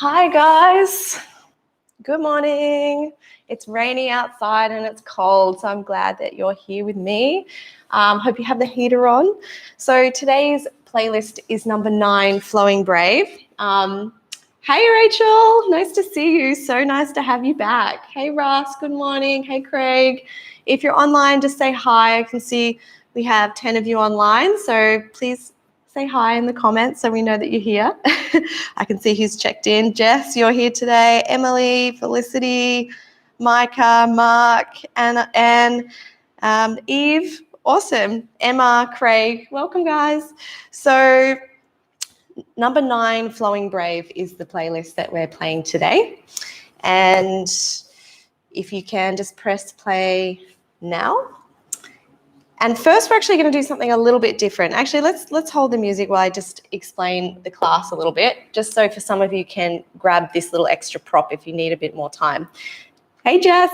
Hi guys, good morning. It's rainy outside and it's cold, so I'm glad that you're here with me. Hope you have the heater on. So today's playlist is number 9, Flowing Brave. Hey Rachel, nice to see you. So nice to have you back. Hey Russ, good morning. Hey Craig. If you're online, just say hi. I can see we have 10 of you online, so please say hi in the comments so we know that you're here. I can see who's checked in. Jess, you're here today. Emily, Felicity, Micah, Mark, Anne, Eve, awesome. Emma, Craig, welcome guys. So number 9, Flowing Brave, is the playlist that we're playing today. And if you can just press play now. And first, we're actually going to do something a little bit different. Actually, let's hold the music while I just explain the class a little bit, just so for some of you can grab this little extra prop if you need a bit more time. Hey, Jess.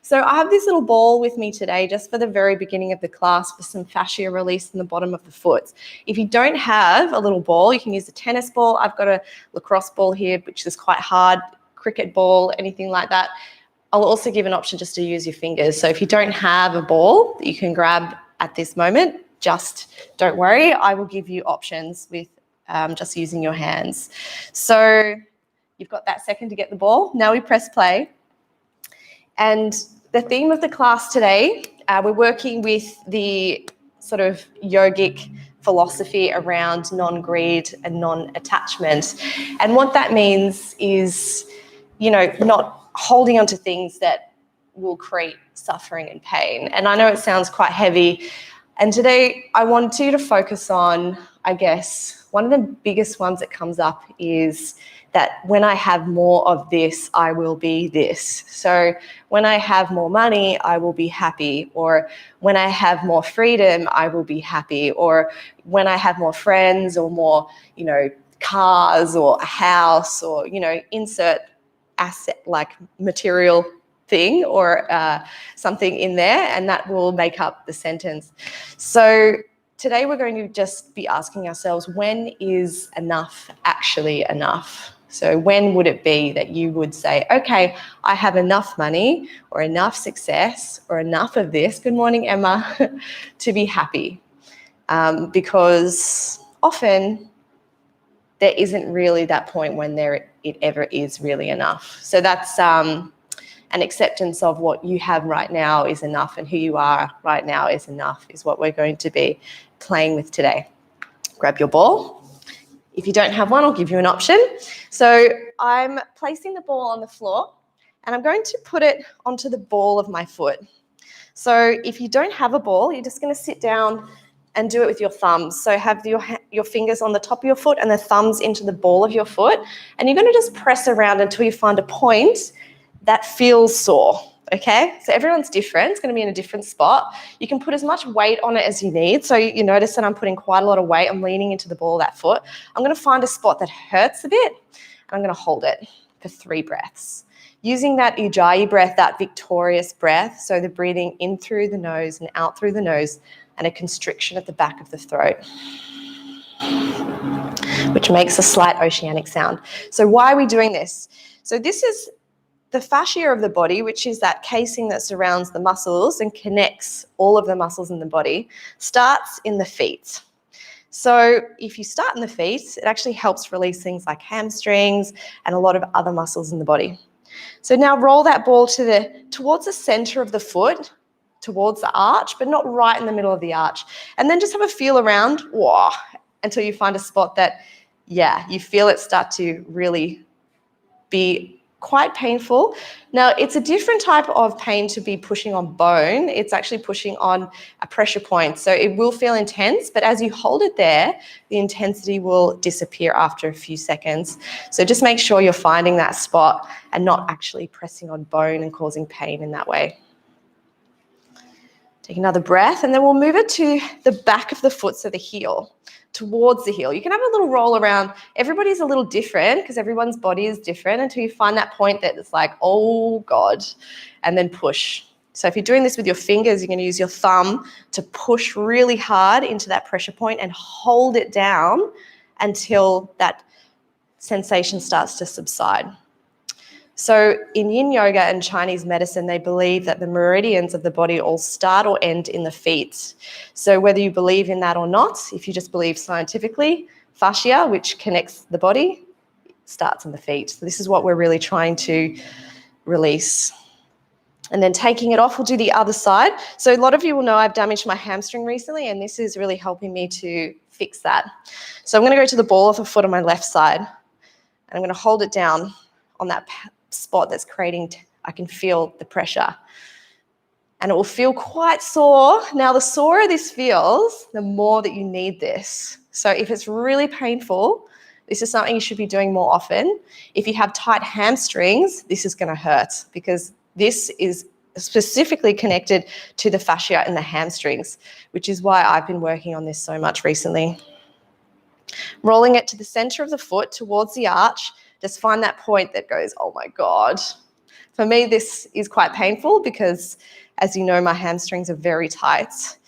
So I have this little ball with me today just for the very beginning of the class for some fascia release in the bottom of the foot. If you don't have a little ball, you can use a tennis ball. I've got a lacrosse ball here, which is quite hard, cricket ball, anything like that. I'll also give an option just to use your fingers. So if you don't have a ball that you can grab at this moment, just don't worry. I will give you options with just using your hands. So you've got that second to get the ball. Now we press play. And the theme of the class today, we're working with the sort of yogic philosophy around non-greed and non-attachment. And what that means is, not holding on to things that will create suffering and pain. And I know it sounds quite heavy. And today I want you to focus on, I guess, one of the biggest ones that comes up is that when I have more of this, I will be this. So when I have more money, I will be happy. Or when I have more freedom, I will be happy. Or when I have more friends or more, cars or a house or, insert asset like material thing or something in there, and that will make up the sentence. So today we're going to just be asking ourselves, when is enough actually enough? So when would it be that you would say, okay, I have enough money or enough success or enough of this, good morning Emma, to be happy? Because often there isn't really that point when it ever is really enough. So that's an acceptance of what you have right now is enough, and who you are right now is enough, is what we're going to be playing with today. Grab your ball. If you don't have one, I'll give you an option. So I'm placing the ball on the floor and I'm going to put it onto the ball of my foot. So if you don't have a ball, you're just going to sit down and do it with your thumbs. So have your fingers on the top of your foot and the thumbs into the ball of your foot. And you're going to just press around until you find a point that feels sore, okay? So everyone's different. It's going to be in a different spot. You can put as much weight on it as you need. So you notice that I'm putting quite a lot of weight. I'm leaning into the ball of that foot. I'm going to find a spot that hurts a bit. And I'm going to hold it for 3 breaths. Using that Ujjayi breath, that victorious breath, so the breathing in through the nose and out through the nose, and a constriction at the back of the throat, which makes a slight oceanic sound. So why are we doing this? So this is the fascia of the body, which is that casing that surrounds the muscles and connects all of the muscles in the body, starts in the feet. So if you start in the feet, it actually helps release things like hamstrings and a lot of other muscles in the body. So now roll that ball towards the center of the foot, towards the arch, but not right in the middle of the arch. And then just have a feel around until you find a spot that, you feel it start to really be quite painful. Now, it's a different type of pain to be pushing on bone. It's actually pushing on a pressure point. So it will feel intense, but as you hold it there, the intensity will disappear after a few seconds. So just make sure you're finding that spot and not actually pressing on bone and causing pain in that way. Take another breath, and then we'll move it to the back of the foot, so the heel, towards the heel. You can have a little roll around. Everybody's a little different because everyone's body is different until you find that point that it's like, oh God, and then push. So if you're doing this with your fingers, you're going to use your thumb to push really hard into that pressure point and hold it down until that sensation starts to subside. So in yin yoga and Chinese medicine, they believe that the meridians of the body all start or end in the feet. So whether you believe in that or not, if you just believe scientifically, fascia, which connects the body, starts in the feet. So this is what we're really trying to release. And then taking it off, we'll do the other side. So a lot of you will know I've damaged my hamstring recently, and this is really helping me to fix that. So I'm going to go to the ball of the foot on my left side, and I'm going to hold it down on that spot that's creating, I can feel the pressure. And it will feel quite sore. Now, the sorer this feels, the more that you need this. So if it's really painful, this is something you should be doing more often. If you have tight hamstrings, this is going to hurt because this is specifically connected to the fascia and the hamstrings, which is why I've been working on this so much recently. Rolling it to the center of the foot towards the arch. Just find that point that goes, oh my God. For me, this is quite painful because, as you know, my hamstrings are very tight.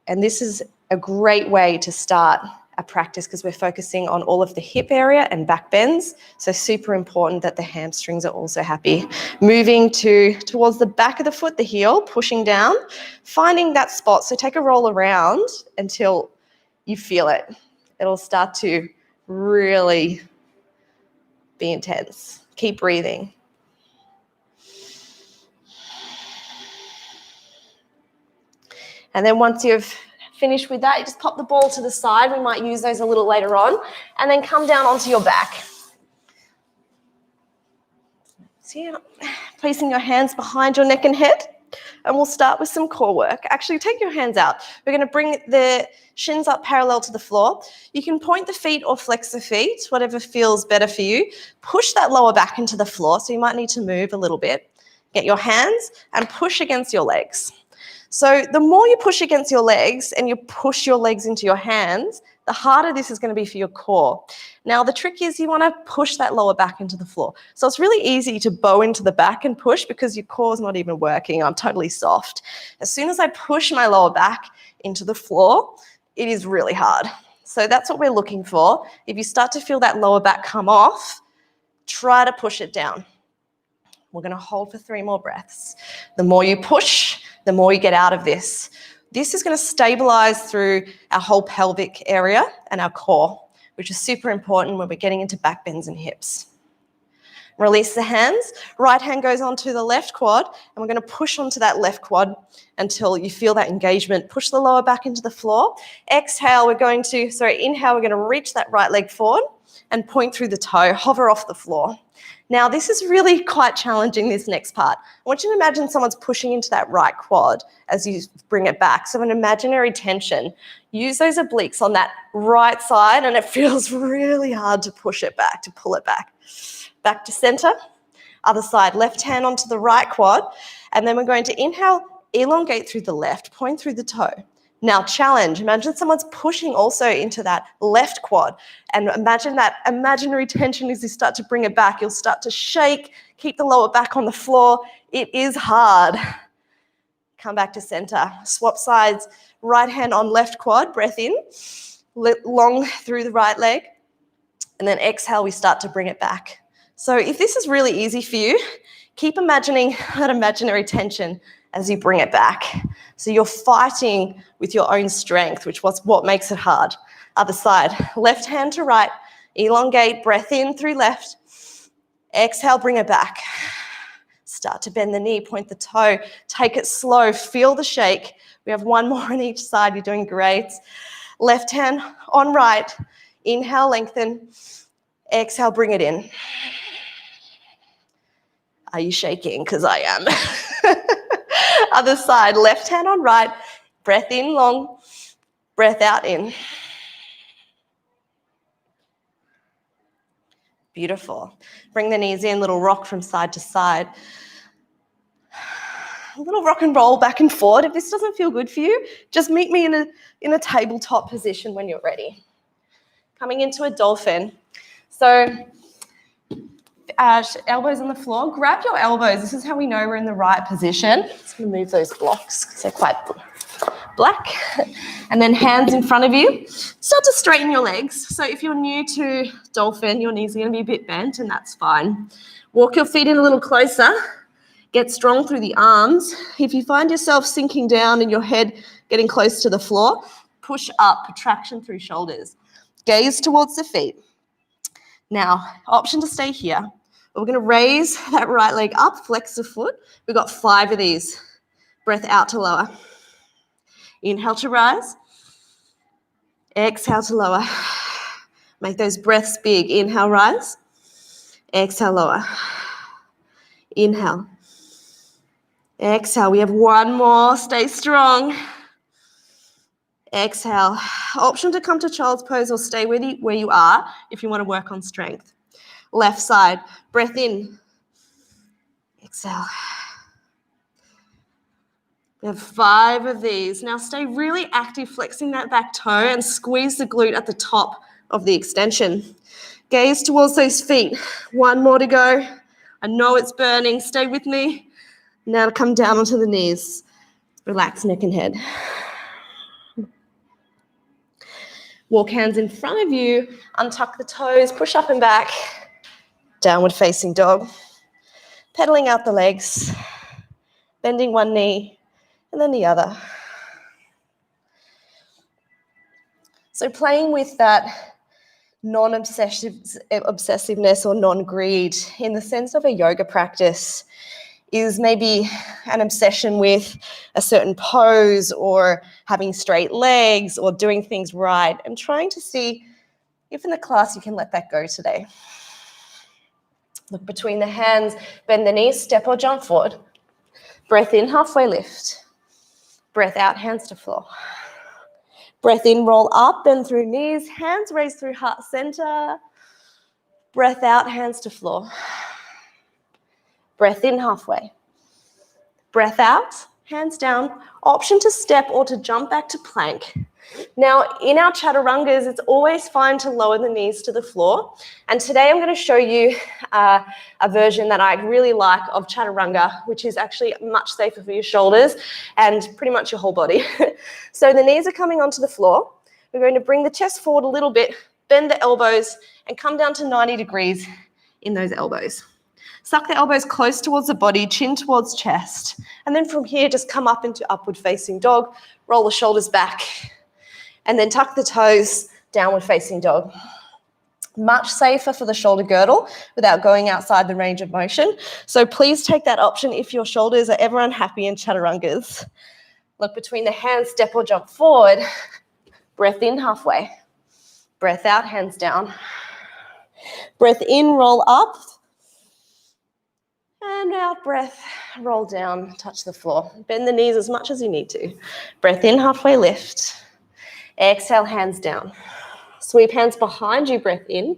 And this is a great way to start a practice because we're focusing on all of the hip area and back bends. So super important that the hamstrings are also happy. Moving towards the back of the foot, the heel, pushing down, finding that spot. So take a roll around until you feel it. It'll start to really be intense. Keep breathing. And then once you've finished with that, you just pop the ball to the side. We might use those a little later on. And then come down onto your back. So yeah, placing your hands behind your neck and head. And we'll start with some core work. Actually, take your hands out. We're going to bring the shins up parallel to the floor. You can point the feet or flex the feet, whatever feels better for you. Push that lower back into the floor, so you might need to move a little bit. Get your hands and push against your legs. So the more you push against your legs and you push your legs into your hands, the harder this is going to be for your core. Now, the trick is you want to push that lower back into the floor. So it's really easy to bow into the back and push because your core is not even working. I'm totally soft. As soon as I push my lower back into the floor, it is really hard. So that's what we're looking for. If you start to feel that lower back come off, try to push it down. We're going to hold for 3 more breaths. The more you push, the more you get out of this. This is going to stabilize through our whole pelvic area and our core, which is super important when we're getting into back bends and hips. Release the hands. Right hand goes onto the left quad, and we're going to push onto that left quad until you feel that engagement. Push the lower back into the floor. Inhale, we're going to reach that right leg forward and point through the toe, hover off the floor. Now, this is really quite challenging, this next part. I want you to imagine someone's pushing into that right quad as you bring it back. So an imaginary tension. Use those obliques on that right side, and it feels really hard to push it back, to pull it back. Back to center. Other side, left hand onto the right quad. And then we're going to inhale, elongate through the left, point through the toe. Now challenge, imagine someone's pushing also into that left quad, and imagine that imaginary tension as you start to bring it back. You'll start to shake, keep the lower back on the floor. It is hard. Come back to center. Swap sides, right hand on left quad, breath in, long through the right leg, and then exhale, we start to bring it back. So if this is really easy for you, keep imagining that imaginary tension as you bring it back. So you're fighting with your own strength, which was what makes it hard. Other side, left hand to right, elongate, breath in through left. Exhale, bring it back. Start to bend the knee, point the toe, take it slow, feel the shake. We have 1 more on each side, you're doing great. Left hand on right, inhale, lengthen. Exhale, bring it in. Are you shaking? Because I am. Other side, left hand on right, breath in long, breath out in. Beautiful. Bring the knees in, little rock from side to side. A little rock and roll back and forward. If this doesn't feel good for you, just meet me in a tabletop position when you're ready. Coming into a dolphin. So elbows on the floor. Grab your elbows. This is how we know we're in the right position. Just going to move those blocks because they're quite black. And then hands in front of you. Start to straighten your legs. So if you're new to dolphin, your knees are going to be a bit bent, and that's fine. Walk your feet in a little closer. Get strong through the arms. If you find yourself sinking down and your head getting close to the floor, push up, traction through shoulders. Gaze towards the feet. Now, option to stay here. We're going to raise that right leg up, flex the foot. We've got 5 of these. Breath out to lower. Inhale to rise. Exhale to lower. Make those breaths big. Inhale, rise. Exhale, lower. Inhale. Exhale. We have 1 more. Stay strong. Exhale. Option to come to child's pose or stay where you are if you want to work on strength. Left side. Breath in. Exhale. We have 5 of these. Now stay really active, flexing that back toe and squeeze the glute at the top of the extension. Gaze towards those feet. 1 more to go. I know it's burning. Stay with me. Now to come down onto the knees. Relax neck and head. Walk hands in front of you. Untuck the toes. Push up and back. Downward facing dog. Pedaling out the legs. Bending 1 knee and then the other. So playing with that non-obsessiveness or non-greed in the sense of a yoga practice is maybe an obsession with a certain pose or having straight legs or doing things right, and trying to see if in the class you can let that go today. Look between the hands, bend the knees, step or jump forward. Breath in, halfway lift. Breath out, hands to floor. Breath in, roll up, bend through knees, hands raised through heart center. Breath out, hands to floor. Breath in, halfway. Breath out, hands down. Option to step or to jump back to plank. Now, in our chaturangas, it's always fine to lower the knees to the floor. And today I'm going to show you a version that I really like of chaturanga, which is actually much safer for your shoulders and pretty much your whole body. So the knees are coming onto the floor. We're going to bring the chest forward a little bit, bend the elbows, and come down to 90 degrees in those elbows. Suck the elbows close towards the body, chin towards chest. And then from here, just come up into upward facing dog, roll the shoulders back, and then tuck the toes, downward facing dog. Much safer for the shoulder girdle without going outside the range of motion. So please take that option if your shoulders are ever unhappy in chaturangas. Look between the hands, step or jump forward. Breath in, halfway. Breath out, hands down. Breath in, roll up. And out, breath, roll down, touch the floor. Bend the knees as much as you need to. Breath in, halfway lift. Exhale, hands down. Sweep hands behind you, breath in.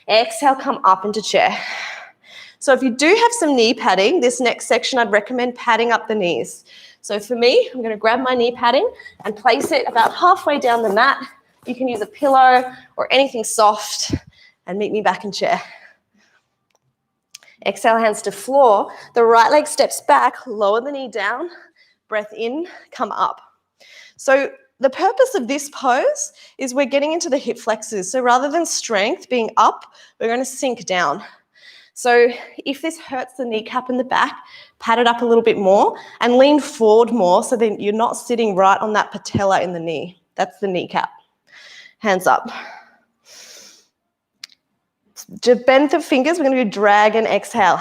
Exhale, come up into chair. So if you do have some knee padding, this next section I'd recommend padding up the knees. So for me, I'm going to grab my knee padding and place it about halfway down the mat. You can use a pillow or anything soft and meet me back in chair. Exhale, hands to floor. The right leg steps back, lower the knee down. Breath in, come up. So the purpose of this pose is we're getting into the hip flexors. So rather than strength being up, we're going to sink down. So if this hurts the kneecap in the back, pat it up a little bit more and lean forward more so that you're not sitting right on that patella in the knee. That's the kneecap. Hands up. Just bend the fingers. We're going to do drag and exhale.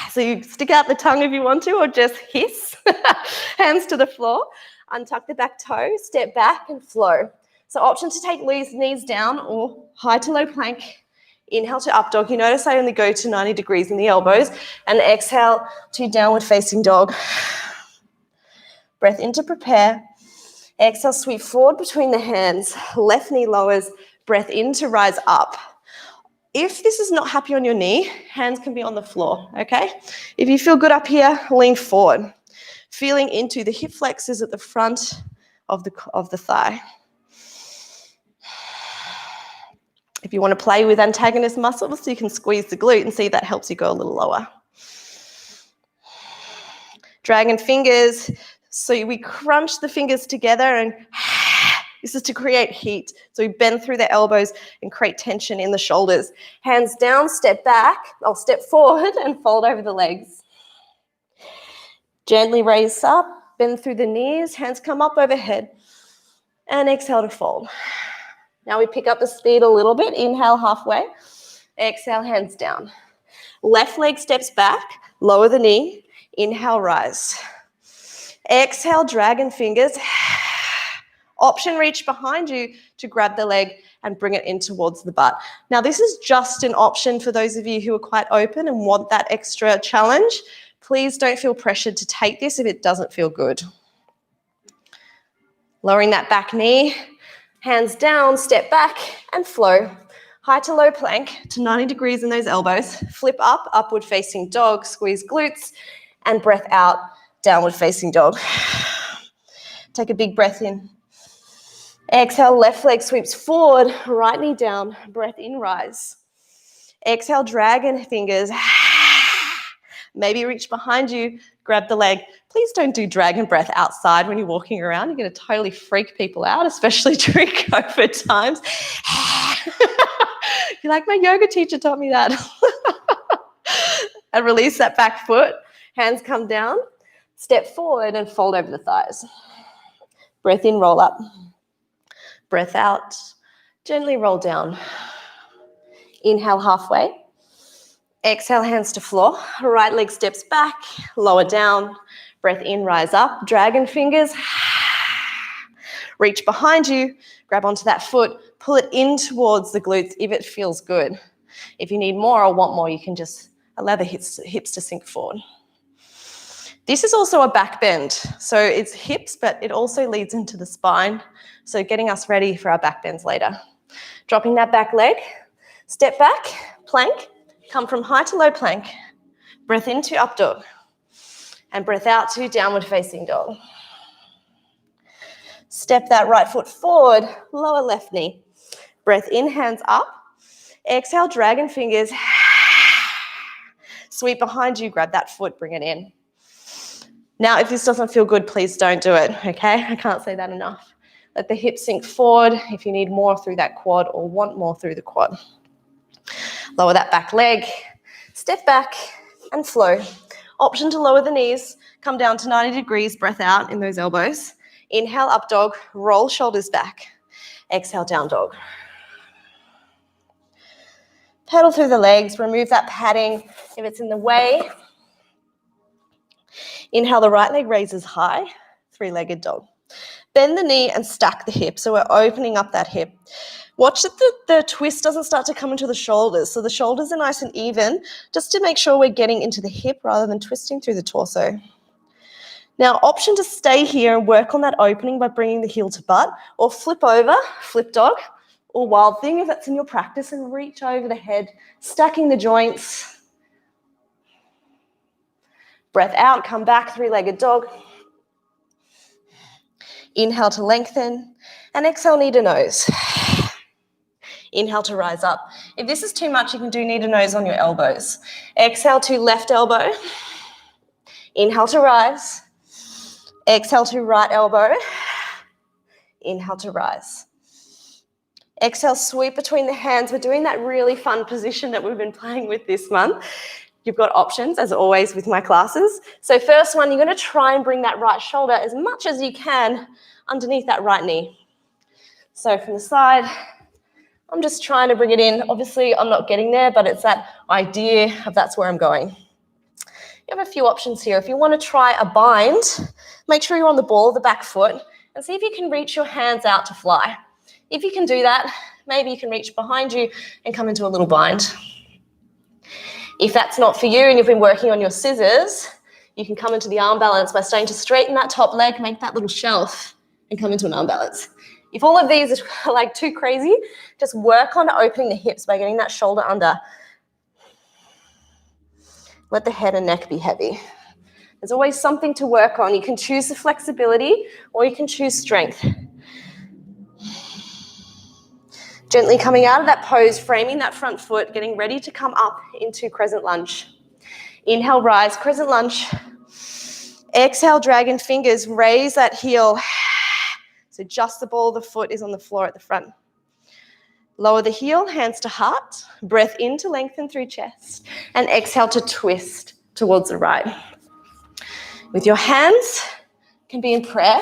So you stick out the tongue if you want to, or just hiss. Hands to the floor. Untuck the back toe, step back and flow. So option to take knees down or high to low plank. Inhale to up dog. You notice I only go to 90 degrees in the elbows, and exhale to downward facing dog. Breath in to prepare. Exhale, sweep forward between the hands. Left knee lowers. Breath in to rise up. If this is not happy on your knee, hands can be on the floor, okay? If you feel good up here, lean forward. Feeling into the hip flexors at the front of the thigh. If you want to play with antagonist muscles, you can squeeze the glute and see if that helps you go a little lower. Dragon fingers. So we crunch the fingers together and this is to create heat. So we bend through the elbows and create tension in the shoulders. Hands down, step back. I'll step forward and fold over the legs. Gently raise up, bend through the knees, hands come up overhead. And exhale to fold. Now we pick up the speed a little bit. Inhale halfway. Exhale, hands down. Left leg steps back, lower the knee. Inhale, rise. Exhale, dragon fingers. Option reach behind you to grab the leg and bring it in towards the butt. Now, this is just an option for those of you who are quite open and want that extra challenge. Please don't feel pressured to take this if it doesn't feel good. Lowering that back knee, hands down, step back and flow. High to low plank to 90 degrees in those elbows. Flip up, upward facing dog, squeeze glutes, and breath out, downward facing dog. Take a big breath in. Exhale, left leg sweeps forward, right knee down, breath in, rise. Exhale, dragon fingers. Maybe reach behind you, grab the leg. Please don't do dragon breath outside when you're walking around. You're going to totally freak people out, especially during COVID times. You're like, my yoga teacher taught me that. And release that back foot. Hands come down. Step forward and fold over the thighs. Breath in, roll up. Breath out. Gently roll down. Inhale halfway. Exhale, hands to floor. Right leg steps back, lower down. Breath in, rise up. Dragon fingers. Reach behind you. Grab onto that foot. Pull it in towards the glutes if it feels good. If you need more or want more, you can just allow the hips to sink forward. This is also a back bend. So it's hips, but it also leads into the spine. So getting us ready for our back bends later. Dropping that back leg. Step back, plank. Come from high to low plank. Breath into up dog. And breath out to downward facing dog. Step that right foot forward, lower left knee. Breath in, hands up. Exhale, dragon fingers. Sweep behind you, grab that foot, bring it in. Now, if this doesn't feel good, please don't do it, okay? I can't say that enough. Let the hips sink forward if you need more through that quad or want more through the quad. Lower that back leg, step back and flow. Option to lower the knees, come down to 90 degrees, breath out in those elbows. Inhale, up dog, roll shoulders back. Exhale, down dog. Pedal through the legs, remove that padding if it's in the way. Inhale, the right leg raises high, three-legged dog. Bend the knee and stack the hip, so we're opening up that hip. Watch that the twist doesn't start to come into the shoulders, so the shoulders are nice and even, just to make sure we're getting into the hip rather than twisting through the torso. Now, option to stay here and work on that opening by bringing the heel to butt, or flip over, flip dog, or wild thing if that's in your practice, and reach over the head, stacking the joints. Breath out, come back, three-legged dog. Inhale to lengthen, and exhale, knee to nose. Inhale to rise up. If this is too much, you can do knee to nose on your elbows. Exhale to left elbow. Inhale to rise. Exhale to right elbow. Inhale to rise. Exhale, sweep between the hands. We're doing that really fun position that we've been playing with this month. You've got options, as always, with my classes. So first one, you're going to try and bring that right shoulder as much as you can underneath that right knee. So from the side, I'm just trying to bring it in. Obviously, I'm not getting there, but it's that idea of that's where I'm going. You have a few options here. If you want to try a bind, make sure you're on the ball of the back foot and see if you can reach your hands out to fly. If you can do that, maybe you can reach behind you and come into a little bind. If that's not for you and you've been working on your scissors, you can come into the arm balance by starting to straighten that top leg, make that little shelf, and come into an arm balance. If all of these are like too crazy, just work on opening the hips by getting that shoulder under. Let the head and neck be heavy. There's always something to work on. You can choose the flexibility or you can choose strength. Gently coming out of that pose, framing that front foot, getting ready to come up into crescent lunge. Inhale, rise, crescent lunge. Exhale, dragon fingers, raise that heel. So just the ball of the foot is on the floor at the front. Lower the heel, hands to heart. Breath in to lengthen through chest. And exhale to twist towards the right. With your hands, can be in prayer,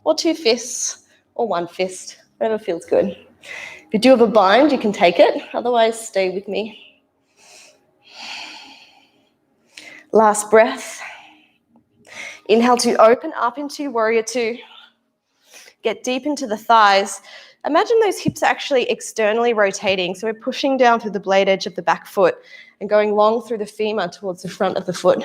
or 2 fists, or 1 fist, whatever feels good. If you do have a bind, you can take it. Otherwise, stay with me. Last breath. Inhale to open up into warrior 2. Get deep into the thighs. Imagine those hips are actually externally rotating. So we're pushing down through the blade edge of the back foot and going long through the femur towards the front of the foot.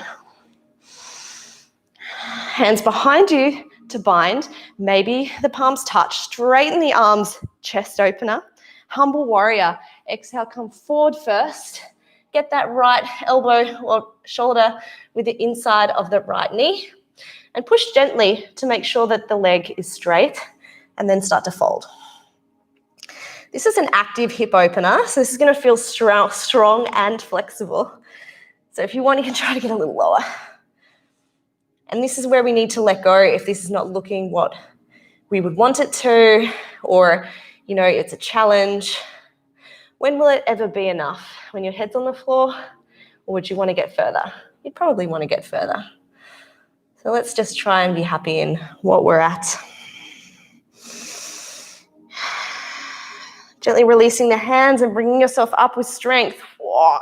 Hands behind you to bind. Maybe the palms touch. Straighten the arms, chest opener. Humble warrior. Exhale, come forward first. Get that right elbow or shoulder with the inside of the right knee. And push gently to make sure that the leg is straight, and then start to fold. This is an active hip opener, so this is going to feel strong and flexible. So if you want, you can try to get a little lower. And this is where we need to let go if this is not looking what we would want it to, or, it's a challenge. When will it ever be enough? When your head's on the floor, or would you want to get further? You'd probably want to get further. So let's just try and be happy in what we're at. Gently releasing the hands and bringing yourself up with strength. Whoa.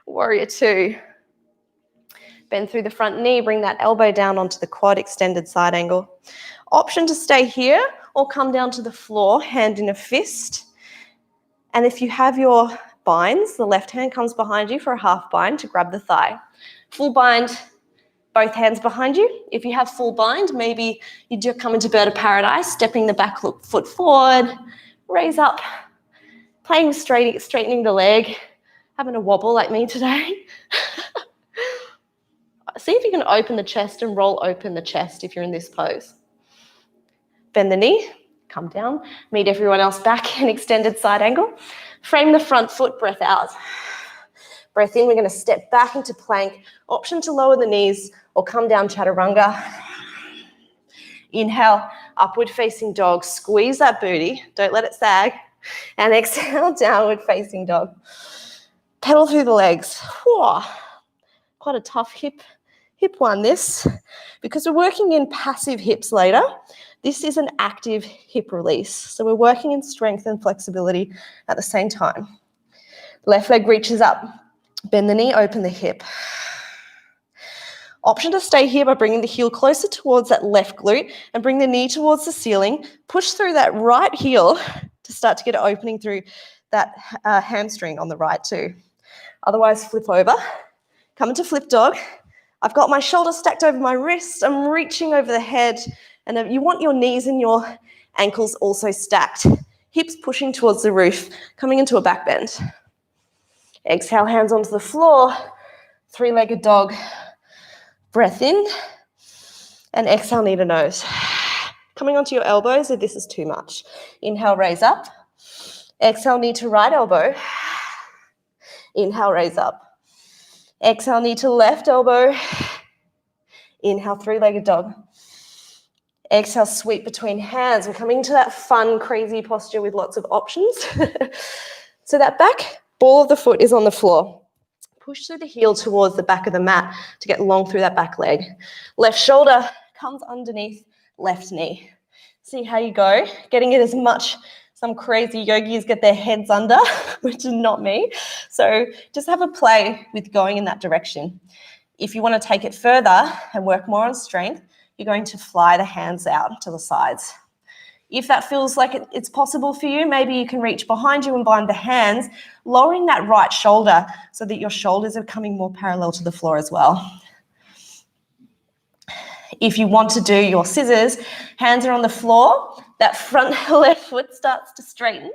Warrior 2. Bend through the front knee, bring that elbow down onto the quad, extended side angle. Option to stay here or come down to the floor, hand in a fist. And if you have your binds, the left hand comes behind you for a half bind to grab the thigh. Full bind, both hands behind you. If you have full bind, maybe you do come into bird of paradise, stepping the back foot forward, raise up, playing with straightening the leg, having a wobble like me today. See if you can open the chest and roll open the chest if you're in this pose. Bend the knee, come down, meet everyone else back in extended side angle. Frame the front foot, breath out. Breath in, we're going to step back into plank. Option to lower the knees or come down chaturanga. Inhale, upward facing dog. Squeeze that booty, don't let it sag. And exhale, downward facing dog. Pedal through the legs. Whoa. Quite a tough hip one, this. Because we're working in passive hips later, this is an active hip release. So we're working in strength and flexibility at the same time. Left leg reaches up. Bend the knee, open the hip. Option to stay here by bringing the heel closer towards that left glute and bring the knee towards the ceiling. Push through that right heel to start to get an opening through that hamstring on the right too. Otherwise, flip over. Come into flip dog. I've got my shoulders stacked over my wrists. I'm reaching over the head. And you want your knees and your ankles also stacked. Hips pushing towards the roof, coming into a back bend. Exhale, hands onto the floor. 3-legged dog. Breath in. And exhale, knee to nose. Coming onto your elbows if this is too much. Inhale, raise up. Exhale, knee to right elbow. Inhale, raise up. Exhale, knee to left elbow. Inhale, 3-legged dog. Exhale, sweep between hands. We're coming to that fun, crazy posture with lots of options. So that back ball of the foot is on the floor. Push through the heel towards the back of the mat to get long through that back leg. Left shoulder comes underneath left knee. See how you go. Getting it as much. Some crazy yogis get their heads under, which is not me. So just have a play with going in that direction. If you want to take it further and work more on strength, you're going to fly the hands out to the sides. If that feels like it's possible for you, maybe you can reach behind you and bind the hands, lowering that right shoulder so that your shoulders are coming more parallel to the floor as well. If you want to do your scissors, hands are on the floor, that front left foot starts to straighten,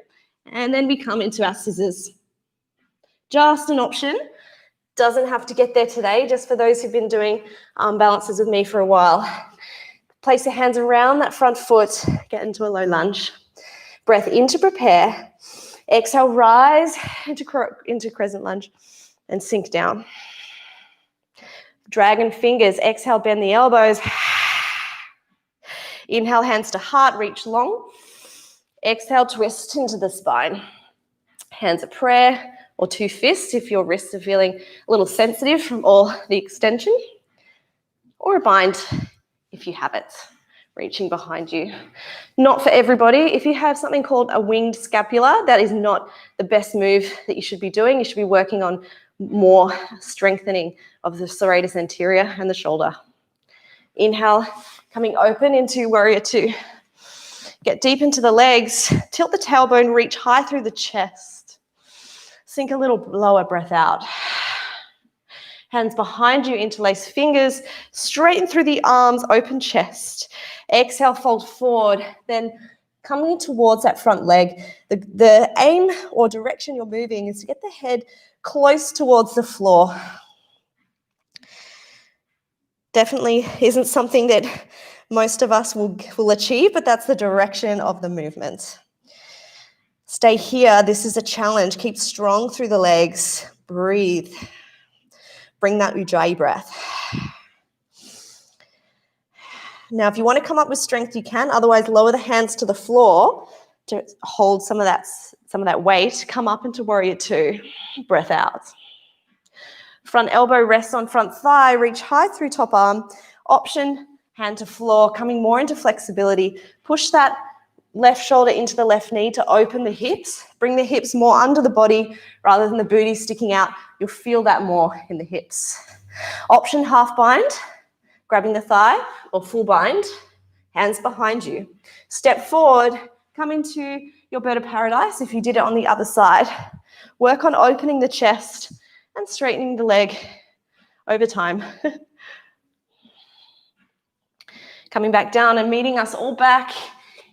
and then we come into our scissors. Just an option. Doesn't have to get there today, just for those who've been doing balances with me for a while. Place your hands around that front foot, get into a low lunge. Breath in to prepare. Exhale, rise into crescent lunge and sink down. Dragon fingers. Exhale, bend the elbows. Inhale, hands to heart, reach long. Exhale, twist into the spine. Hands of prayer or two fists if your wrists are feeling a little sensitive from all the extension. Or a bind if you have it, reaching behind you. Not for everybody. If you have something called a winged scapula, that is not the best move that you should be doing. You should be working on more strengthening of the serratus anterior and the shoulder. Inhale, coming open into warrior two. Get deep into the legs. Tilt the tailbone, reach high through the chest. Sink a little lower, breath out. Hands behind you, interlace fingers, straighten through the arms, open chest. Exhale, fold forward, then coming towards that front leg. The aim or direction you're moving is to get the head close towards the floor. Definitely isn't something that most of us will achieve, but that's the direction of the movement. Stay here. This is a challenge. Keep strong through the legs. Breathe. Bring that Ujjayi breath. Now, if you want to come up with strength, you can. Otherwise, lower the hands to the floor to hold some of that weight. Come up into warrior two. Breath out. Front elbow rests on front thigh. Reach high through top arm. Option, hand to floor, coming more into flexibility. Push that left shoulder into the left knee to open the hips. Bring the hips more under the body rather than the booty sticking out. You'll feel that more in the hips. Option, half bind, grabbing the thigh, or full bind, hands behind you. Step forward, come into your bird of paradise if you did it on the other side. Work on opening the chest and straightening the leg over time. Coming back down and meeting us all back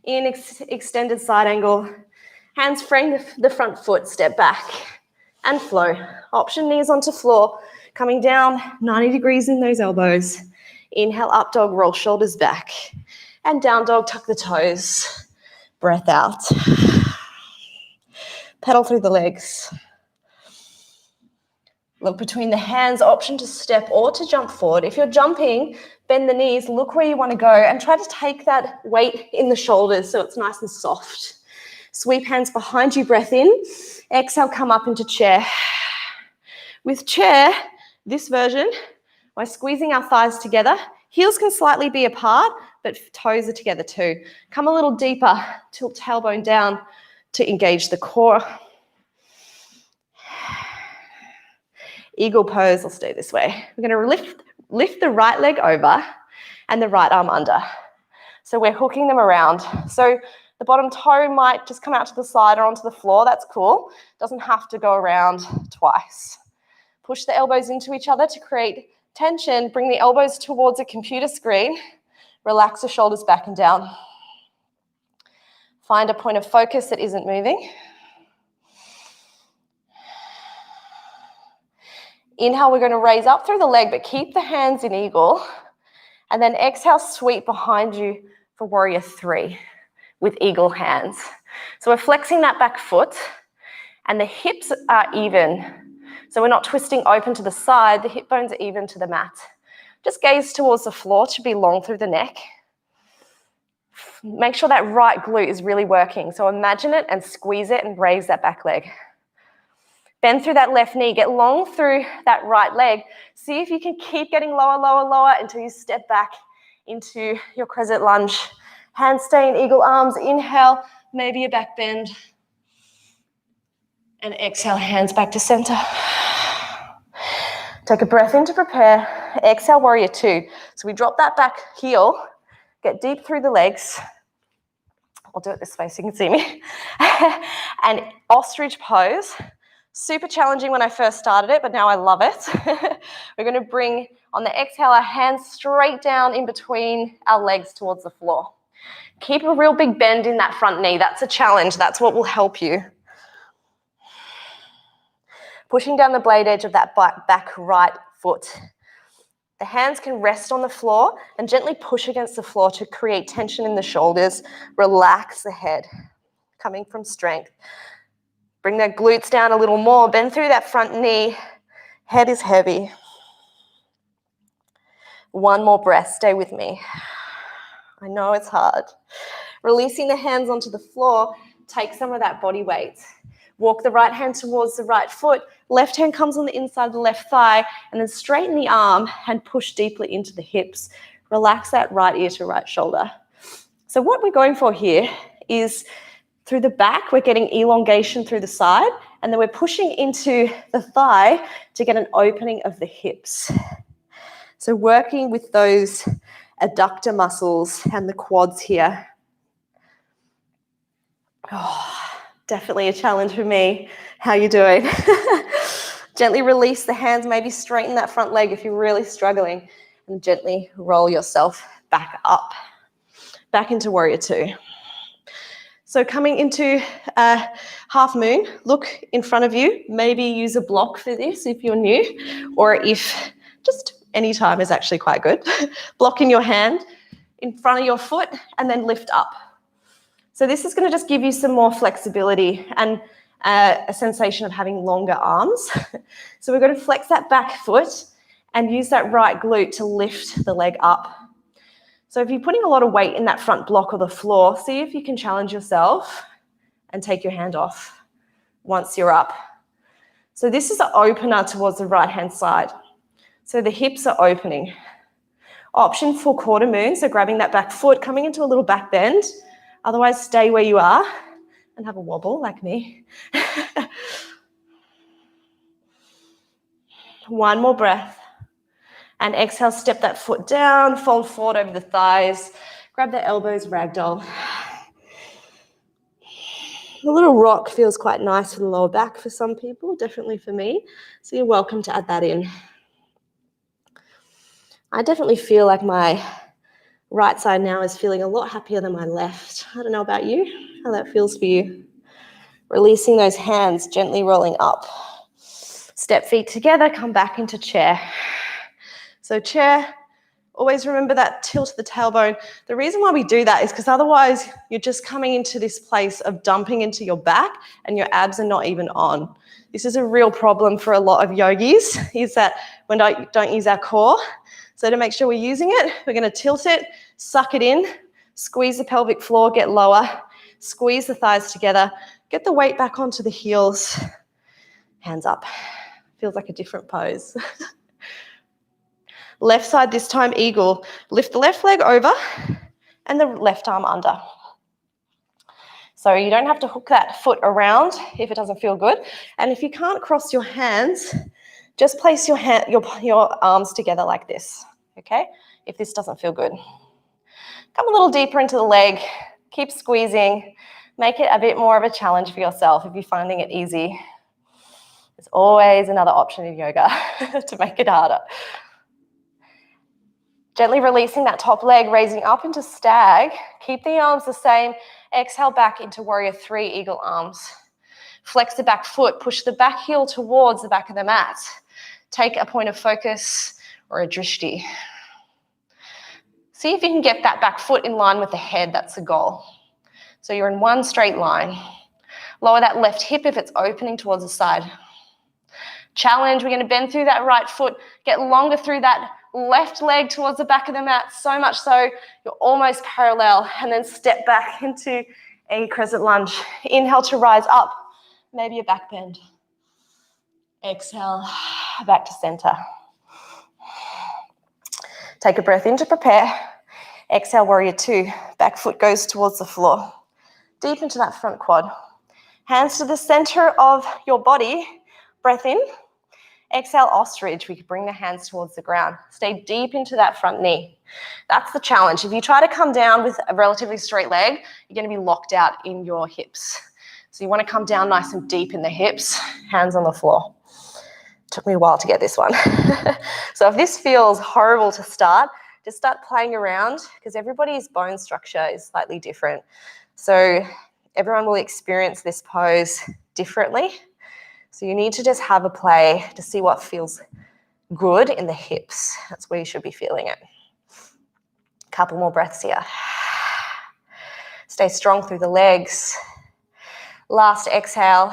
in extended side angle. Hands frame the front foot, step back and flow. Option, knees onto floor, coming down 90 degrees in those elbows. Inhale, up dog, roll shoulders back. And down dog, tuck the toes. Breath out. Pedal through the legs. Look between the hands, option to step or to jump forward. If you're jumping, bend the knees, look where you want to go and try to take that weight in the shoulders so it's nice and soft. Sweep hands behind you, breath in. Exhale, come up into chair. With chair, this version, by squeezing our thighs together, heels can slightly be apart, but toes are together too. Come a little deeper, tilt tailbone down to engage the core. Eagle pose, I'll stay this way. We're going to lift the right leg over and the right arm under. So we're hooking them around. So the bottom toe might just come out to the side or onto the floor. That's cool. Doesn't have to go around twice. Push the elbows into each other to create tension. Bring the elbows towards a computer screen. Relax the shoulders back and down. Find a point of focus that isn't moving. Inhale, we're going to raise up through the leg, but keep the hands in eagle. And then exhale, sweep behind you for warrior three with eagle hands. So we're flexing that back foot and the hips are even. So we're not twisting open to the side. The hip bones are even to the mat. Just gaze towards the floor to be long through the neck. Make sure that right glute is really working. So imagine it and squeeze it and raise that back leg. Bend through that left knee, get long through that right leg. See if you can keep getting lower, lower, lower until you step back into your crescent lunge. Hands stay in eagle arms. Inhale, maybe a back bend. And exhale, hands back to center. Take a breath in to prepare. Exhale, warrior two. So we drop that back heel, get deep through the legs. I'll do it this way so you can see me. And ostrich pose. Super challenging when I first started it, but now I love it. We're going to bring, on the exhale, our hands straight down in between our legs towards the floor. Keep a real big bend in that front knee. That's a challenge. That's what will help you. Pushing down the blade edge of that back right foot. The hands can rest on the floor and gently push against the floor to create tension in the shoulders. Relax the head, coming from strength. Bring that glutes down a little more. Bend through that front knee. Head is heavy. One more breath. Stay with me. I know it's hard. Releasing the hands onto the floor. Take some of that body weight. Walk the right hand towards the right foot. Left hand comes on the inside of the left thigh, and then straighten the arm and push deeply into the hips. Relax that right ear to right shoulder. So what we're going for here is through the back, we're getting elongation through the side, and then we're pushing into the thigh to get an opening of the hips. So working with those adductor muscles and the quads here. Oh, definitely a challenge for me. How you doing? Gently release the hands, maybe straighten that front leg if you're really struggling, and gently roll yourself back up, back into warrior two. So coming into half moon, look in front of you. Maybe use a block for this if you're new, or if just any time is actually quite good. Block in your hand in front of your foot and then lift up. So this is going to just give you some more flexibility and a sensation of having longer arms. So we're going to flex that back foot and use that right glute to lift the leg up. So if you're putting a lot of weight in that front block or the floor, see if you can challenge yourself and take your hand off once you're up. So this is an opener towards the right-hand side. So the hips are opening. Option for quarter moon, so grabbing that back foot, coming into a little back bend. Otherwise, stay where you are and have a wobble like me. One more breath. And exhale, step that foot down, fold forward over the thighs, grab the elbows, ragdoll. The little rock feels quite nice for the lower back for some people, definitely for me. So you're welcome to add that in. I definitely feel like my right side now is feeling a lot happier than my left. I don't know about you, how that feels for you. Releasing those hands, gently rolling up. Step feet together, come back into chair. So chair, always remember that tilt of the tailbone. The reason why we do that is because otherwise you're just coming into this place of dumping into your back and your abs are not even on. This is a real problem for a lot of yogis, is that when don't use our core. So to make sure we're using it, we're going to tilt it, suck it in, squeeze the pelvic floor, get lower, squeeze the thighs together, get the weight back onto the heels, hands up. Feels like a different pose. Left side this time, eagle. Lift the left leg over and the left arm under. So you don't have to hook that foot around if it doesn't feel good. And if you can't cross your hands, just place your arms together like this, okay? If this doesn't feel good. Come a little deeper into the leg. Keep squeezing. Make it a bit more of a challenge for yourself if you're finding it easy. There's always another option in yoga to make it harder. Gently releasing that top leg, raising up into stag. Keep the arms the same. Exhale back into warrior three, eagle arms. Flex the back foot, push the back heel towards the back of the mat. Take a point of focus or a drishti. See if you can get that back foot in line with the head, that's the goal. So you're in one straight line. Lower that left hip if it's opening towards the side. Challenge, we're going to bend through that right foot, get longer through that left leg towards the back of the mat, so much so you're almost parallel, and then step back into a crescent lunge. Inhale to rise up, maybe a back bend. Exhale, back to center. Take a breath in to prepare. Exhale, warrior two. Back foot goes towards the floor. Deep into that front quad. Hands to the center of your body. Breath in. Exhale, ostrich. We could bring the hands towards the ground. Stay deep into that front knee. That's the challenge. If you try to come down with a relatively straight leg, you're going to be locked out in your hips. So you want to come down nice and deep in the hips, hands on the floor. Took me a while to get this one. So if this feels horrible to start, just start playing around, because everybody's bone structure is slightly different. So everyone will experience this pose differently. So you need to just have a play to see what feels good in the hips. That's where you should be feeling it. Couple more breaths here. Stay strong through the legs. Last exhale.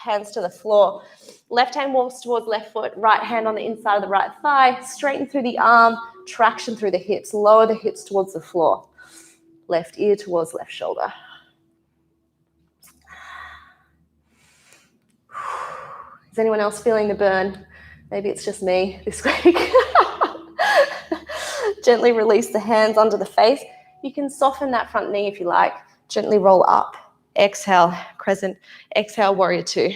hands to the floor. Left hand walks towards left foot, right hand on the inside of the right thigh, straighten through the arm, traction through the hips, lower the hips towards the floor. Left ear towards left shoulder. Is anyone else feeling the burn? Maybe it's just me this week. Gently release the hands under the face. You can soften that front knee if you like. Gently roll up. Exhale, crescent. Exhale, warrior two.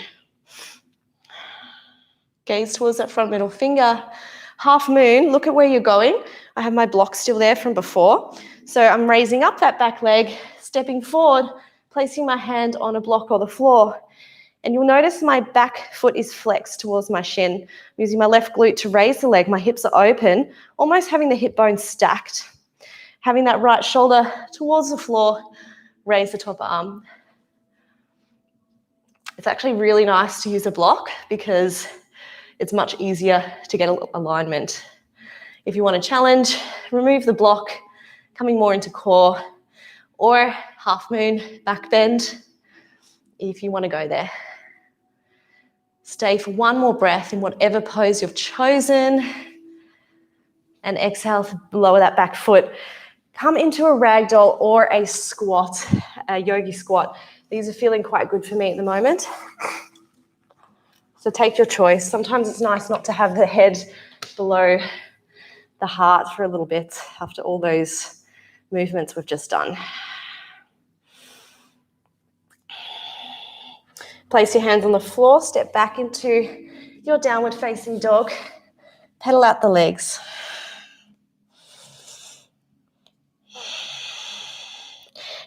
Gaze towards that front middle finger. Half moon, look at where you're going. I have my block still there from before. So I'm raising up that back leg, stepping forward, placing my hand on a block or the floor. And you'll notice my back foot is flexed towards my shin. I'm using my left glute to raise the leg. My hips are open, almost having the hip bones stacked. Having that right shoulder towards the floor, raise the top arm. It's actually really nice to use a block because it's much easier to get alignment. If you want to challenge, remove the block, coming more into core, or half moon, back bend, if you want to go there. Stay for one more breath in whatever pose you've chosen. And exhale to lower that back foot. Come into a ragdoll or a squat, a yogi squat. These are feeling quite good for me at the moment. So take your choice. Sometimes it's nice not to have the head below the heart for a little bit after all those movements we've just done. Place your hands on the floor, step back into your downward facing dog, pedal out the legs.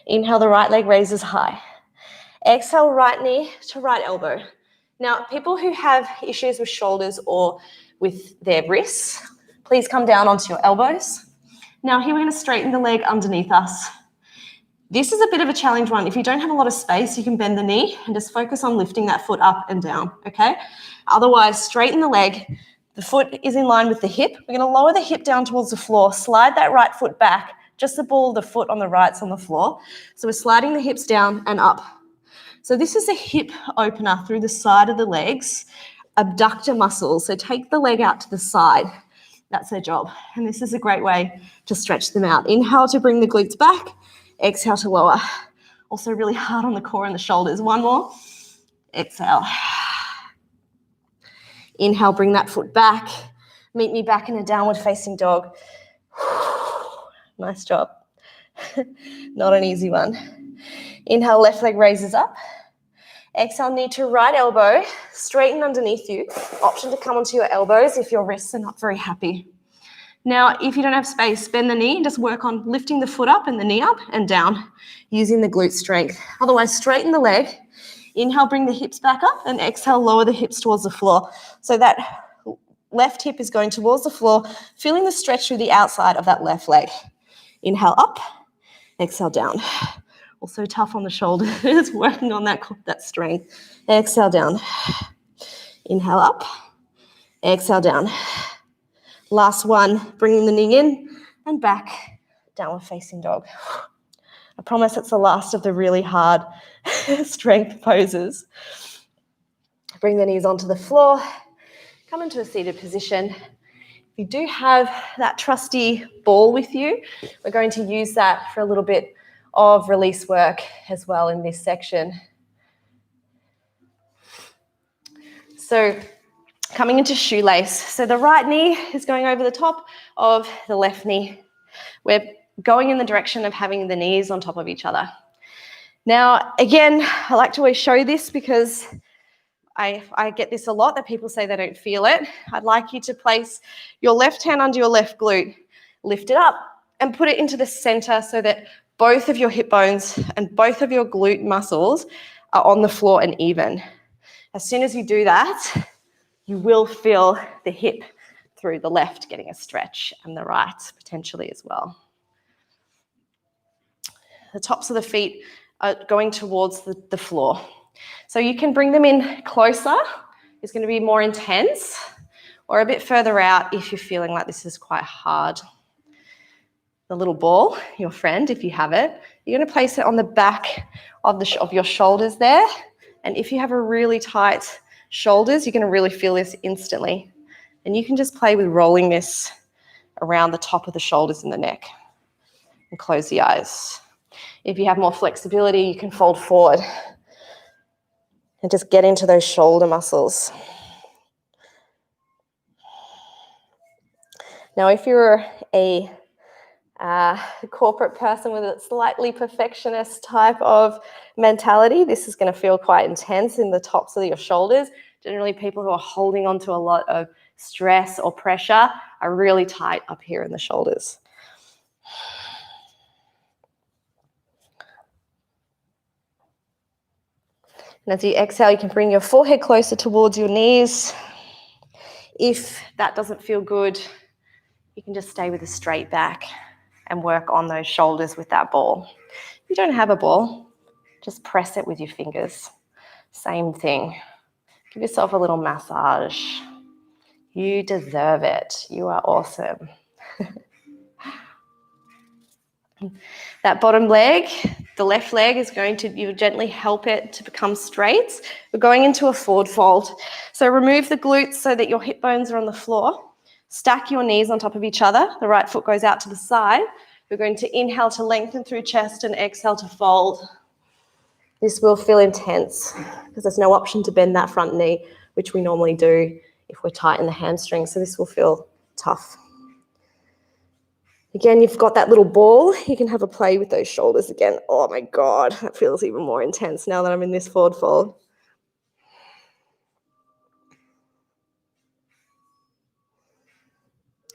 Inhale, the right leg raises high. Exhale, right knee to right elbow. Now, people who have issues with shoulders or with their wrists, please come down onto your elbows. Now, here we're going to straighten the leg underneath us. This is a bit of a challenge one. If you don't have a lot of space, you can bend the knee and just focus on lifting that foot up and down, okay? Otherwise, straighten the leg. The foot is in line with the hip. We're going to lower the hip down towards the floor, slide that right foot back, just the ball of the foot on the right's on the floor. So we're sliding the hips down and up. So this is a hip opener through the side of the legs, abductor muscles. So take the leg out to the side. That's their job. And this is a great way to stretch them out. Inhale to bring the glutes back. Exhale to lower. Also really hard on the core and the shoulders. One more. Exhale. Inhale, bring that foot back. Meet me back in a downward facing dog. Nice job. Not an easy one. Inhale, left leg raises up. Exhale, knee to right elbow. Straighten underneath you. Option to come onto your elbows if your wrists are not very happy. Now, if you don't have space, bend the knee and just work on lifting the foot up and the knee up and down using the glute strength. Otherwise, straighten the leg. Inhale, bring the hips back up, and exhale, lower the hips towards the floor. So that left hip is going towards the floor, feeling the stretch through the outside of that left leg. Inhale up, exhale down. Also tough on the shoulders, working on that strength. Exhale down. Inhale up, exhale down. Last one, bringing the knee in and back, downward facing dog. I promise it's the last of the really hard strength poses. Bring the knees onto the floor, come into a seated position. If you do have that trusty ball with you, we're going to use that for a little bit of release work as well in this section. So coming into shoelace. So the right knee is going over the top of the left knee. We're going in the direction of having the knees on top of each other. Now, again, I like to always show this because I get this a lot that people say they don't feel it. I'd like you to place your left hand under your left glute, lift it up and put it into the center so that both of your hip bones and both of your glute muscles are on the floor and even. As soon as you do that, you will feel the hip through the left getting a stretch and the right potentially as well. The tops of the feet are going towards the floor. So you can bring them in closer. It's going to be more intense, or a bit further out if you're feeling like this is quite hard. The little ball, your friend, if you have it, you're going to place it on the back of your shoulders there. And if you have a really tight shoulders, you're going to really feel this instantly. And you can just play with rolling this around the top of the shoulders and the neck and close the eyes. If you have more flexibility, you can fold forward and just get into those shoulder muscles. Now, if you're a corporate person with a slightly perfectionist type of mentality, this is going to feel quite intense in the tops of your shoulders. Generally, people who are holding on to a lot of stress or pressure are really tight up here in the shoulders. And as you exhale, you can bring your forehead closer towards your knees. If that doesn't feel good, you can just stay with a straight back and work on those shoulders with that ball. If you don't have a ball, just press it with your fingers. Same thing. Give yourself a little massage. You deserve it. You are awesome. That bottom leg, the left leg, is going to, you gently help it to become straight. We're going into a forward fold. So remove the glutes so that your hip bones are on the floor. Stack your knees on top of each other. The right foot goes out to the side. We're going to inhale to lengthen through chest and exhale to fold. This will feel intense because there's no option to bend that front knee, which we normally do if we're tight in the hamstring. So this will feel tough. Again, you've got that little ball. You can have a play with those shoulders again. Oh my God, that feels even more intense now that I'm in this forward fold.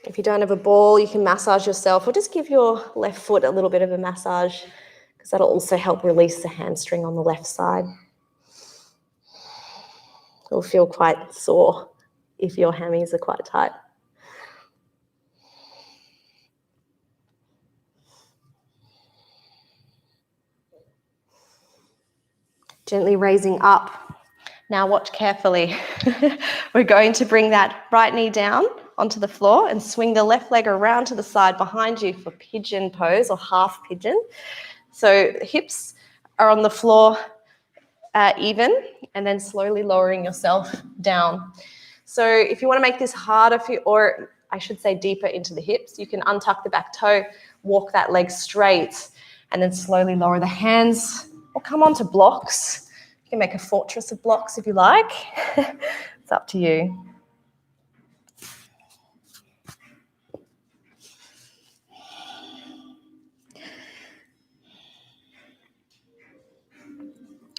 If you don't have a ball, you can massage yourself or just give your left foot a little bit of a massage because that'll also help release the hamstring on the left side. It'll feel quite sore if your hammies are quite tight. Gently raising up. Now watch carefully. We're going to bring that right knee down onto the floor and swing the left leg around to the side behind you for pigeon pose or half pigeon. So the hips are on the floor even, and then slowly lowering yourself down. So if you want to make this harder for you, or I should say deeper into the hips, you can untuck the back toe, walk that leg straight, and then slowly lower the hands or come onto blocks. You can make a fortress of blocks if you like. It's up to you.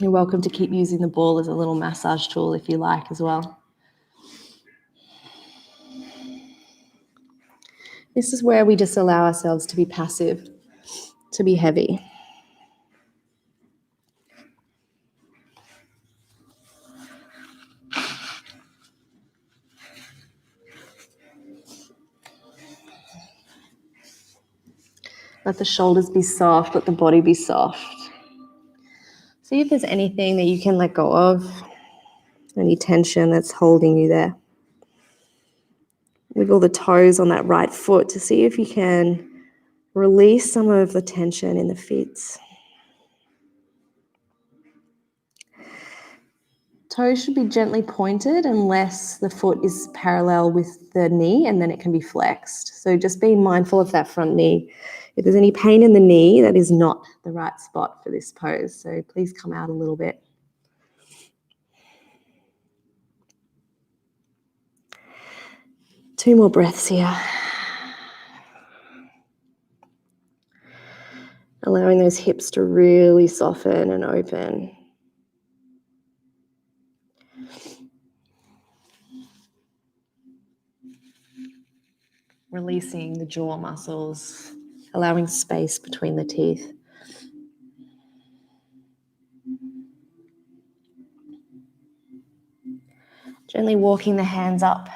You're welcome to keep using the ball as a little massage tool if you like as well. This is where we just allow ourselves to be passive, to be heavy. Let the shoulders be soft, let the body be soft. See if there's anything that you can let go of, any tension that's holding you there. Wiggle the toes on that right foot to see if you can release some of the tension in the feet. Toes should be gently pointed unless the foot is parallel with the knee, and then it can be flexed. So just be mindful of that front knee. If there's any pain in the knee, that is not the right spot for this pose. So please come out a little bit. Two more breaths here. Allowing those hips to really soften and open. Releasing the jaw muscles, allowing space between the teeth. Gently walking the hands up,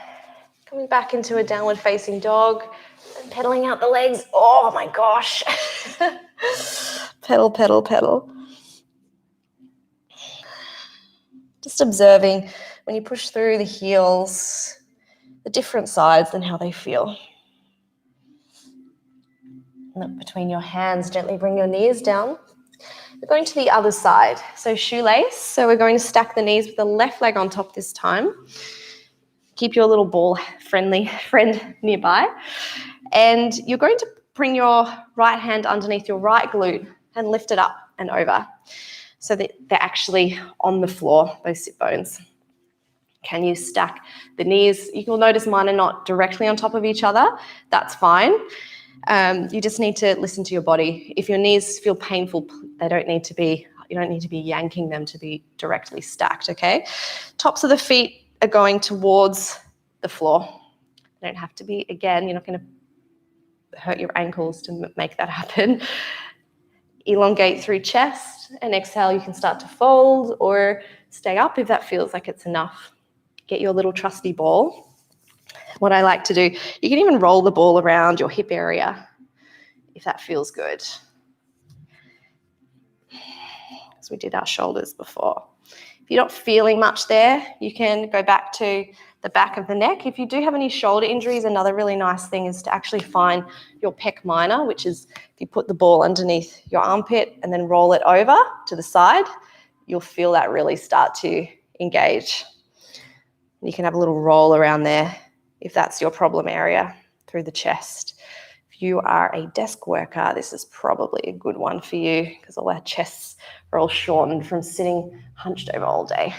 coming back into a downward facing dog and pedaling out the legs. Oh my gosh. Pedal, pedal, pedal. Just observing when you push through the heels, the different sides and how they feel. Look between your hands, gently bring your knees down We're going to the other side. So shoelace. So we're going to stack the knees with the left leg on top this time. Keep your little ball friend nearby. And you're going to bring your right hand underneath your right glute and lift it up and over so that they're actually on the floor, those sit bones. Can you stack the knees? You will notice mine are not directly on top of each other. That's fine. You just need to listen to your body. If your knees feel painful, you don't need to be yanking them to be directly stacked, okay? Tops of the feet are going towards the floor. They don't have to be, again, you're not going to hurt your ankles to make that happen. Elongate through chest, and exhale, you can start to fold or stay up if that feels like it's enough. Get your little trusty ball. What I like to do, you can even roll the ball around your hip area if that feels good. As we did our shoulders before. If you're not feeling much there, you can go back to the back of the neck. If you do have any shoulder injuries, another really nice thing is to actually find your pec minor, which is if you put the ball underneath your armpit and then roll it over to the side, you'll feel that really start to engage. You can have a little roll around there if that's your problem area through the chest. If you are a desk worker, this is probably a good one for you because all our chests are all shortened from sitting hunched over all day.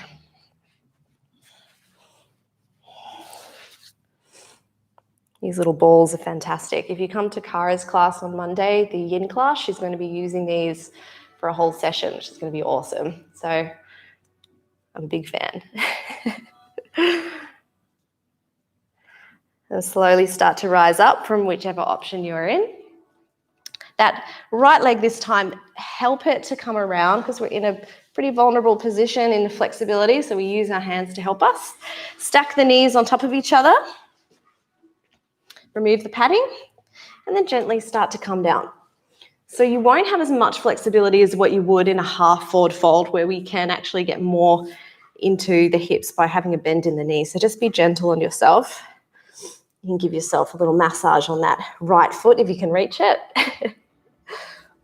These little balls are fantastic. If you come to Kara's class on Monday, the yin class, she's going to be using these for a whole session, which is going to be awesome. So I'm a big fan. And slowly start to rise up from whichever option you're in. That right leg this time, help it to come around because we're in a pretty vulnerable position in flexibility, so we use our hands to help us. Stack the knees on top of each other. Remove the padding and then gently start to come down. So you won't have as much flexibility as what you would in a half forward fold where we can actually get more into the hips by having a bend in the knee. So just be gentle on yourself. You can give yourself a little massage on that right foot if you can reach it.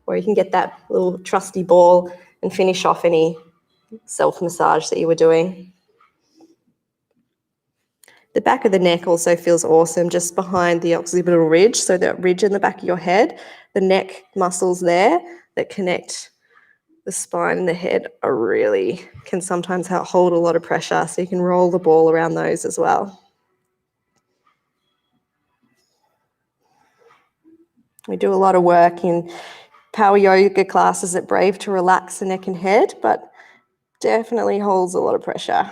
Or you can get that little trusty ball and finish off any self-massage that you were doing. The back of the neck also feels awesome just behind the occipital ridge. So that ridge in the back of your head, the neck muscles there that connect the spine and the head are really, can sometimes hold a lot of pressure. So you can roll the ball around those as well. We do a lot of work in power yoga classes at Brave to relax the neck and head, but definitely holds a lot of pressure.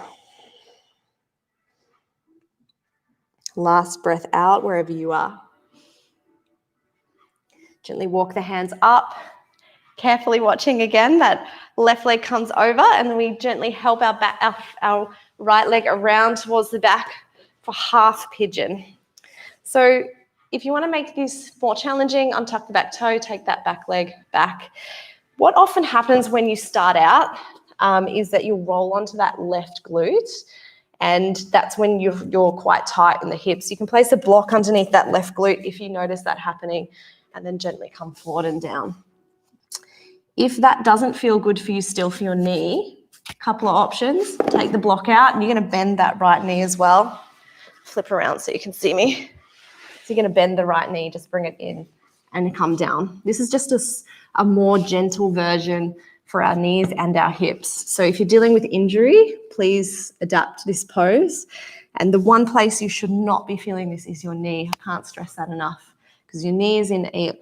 Last breath out wherever you are. Gently walk the hands up, carefully watching again that left leg comes over, and then we gently help our right leg around towards the back for half pigeon. So if you want to make this more challenging, untuck the back toe, take that back leg back. What often happens when you start out is that you'll roll onto that left glute, and that's when you're quite tight in the hips. You can place a block underneath that left glute if you notice that happening, and then gently come forward and down. If that doesn't feel good for you still for your knee, a couple of options. Take the block out, and you're going to bend that right knee as well. Flip around so you can see me. So you're going to bend the right knee, just bring it in and come down. This is just a more gentle version for our knees and our hips. So if you're dealing with injury, please adapt this pose. And the one place you should not be feeling this is your knee. I can't stress that enough because your knee is in a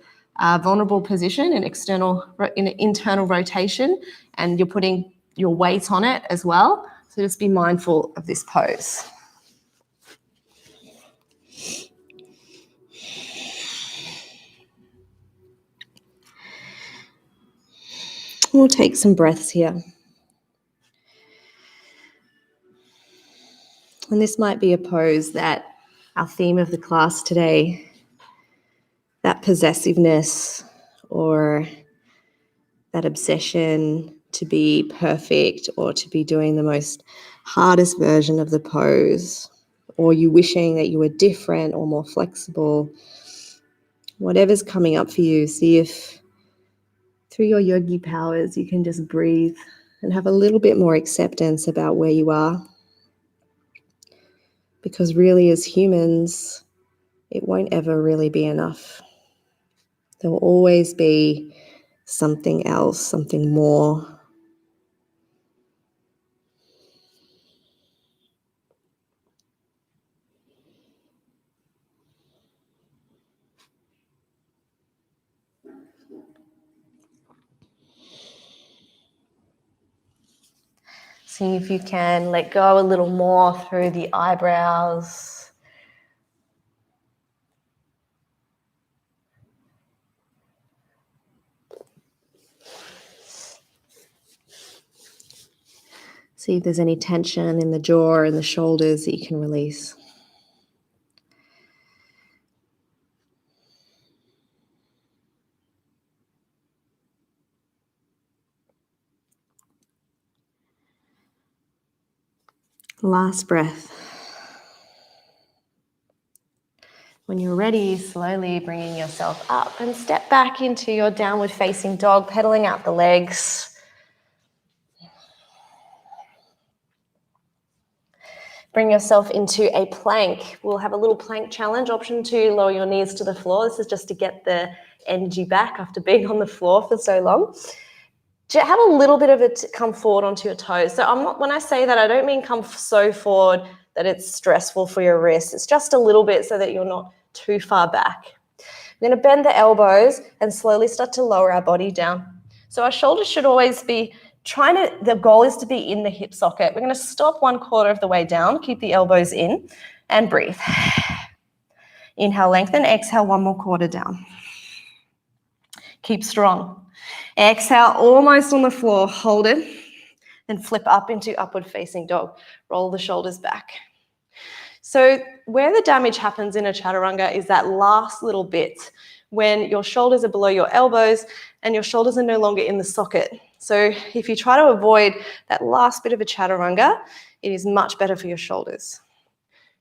vulnerable position, in an internal rotation, and you're putting your weight on it as well. So just be mindful of this pose. We'll take some breaths here. And this might be a pose that our theme of the class today, that possessiveness or that obsession to be perfect or to be doing the most hardest version of the pose, or you wishing that you were different or more flexible, whatever's coming up for you, see if through your yogi powers, you can just breathe and have a little bit more acceptance about where you are. Because really, as humans, it won't ever really be enough. There will always be something else, something more. See if you can let go a little more through the eyebrows. See if there's any tension in the jaw and the shoulders that you can release. Last breath. When you're ready, slowly bringing yourself up and step back into your downward facing dog, pedaling out the legs. Bring yourself into a plank. We'll have a little plank challenge. Option 2, lower your knees to the floor. This is just to get the energy back after being on the floor for so long. Have a little bit of it come forward onto your toes. So when I say that, I don't mean come so forward that it's stressful for your wrists. It's just a little bit so that you're not too far back. We're going to bend the elbows and slowly start to lower our body down. So our shoulders should always be the goal is to be in the hip socket. We're going to stop 1/4 of the way down, keep the elbows in, and breathe. Inhale, lengthen, exhale, 1 more quarter down. Keep strong. Exhale, almost on the floor, hold it, then flip up into upward facing dog. Roll the shoulders back. So where the damage happens in a chaturanga is that last little bit when your shoulders are below your elbows and your shoulders are no longer in the socket. So if you try to avoid that last bit of a chaturanga, it is much better for your shoulders.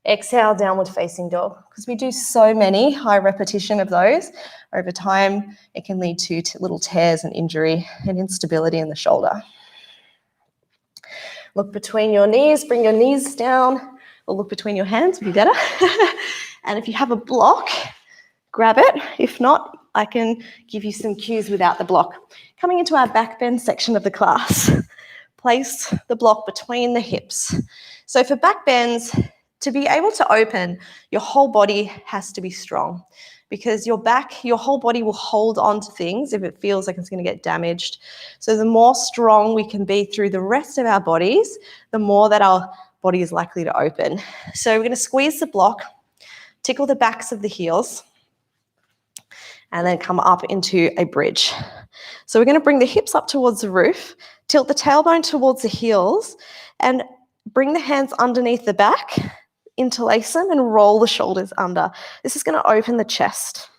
Exhale, downward facing dog. Because we do so many high repetition of those, over time it can lead to little tears and injury and instability in the shoulder. Look between your knees, bring your knees down, or look between your hands would be better. And if you have a block, grab it. If not, I can give you some cues without the block. Coming into our back bend section of the class, place the block between the hips. So for back bends, to be able to open, your whole body has to be strong because your whole body will hold on to things if it feels like it's going to get damaged. So the more strong we can be through the rest of our bodies, the more that our body is likely to open. So we're going to squeeze the block, tickle the backs of the heels, and then come up into a bridge. So we're going to bring the hips up towards the roof, tilt the tailbone towards the heels, and bring the hands underneath the back, interlace them, and roll the shoulders under. This is going to open the chest.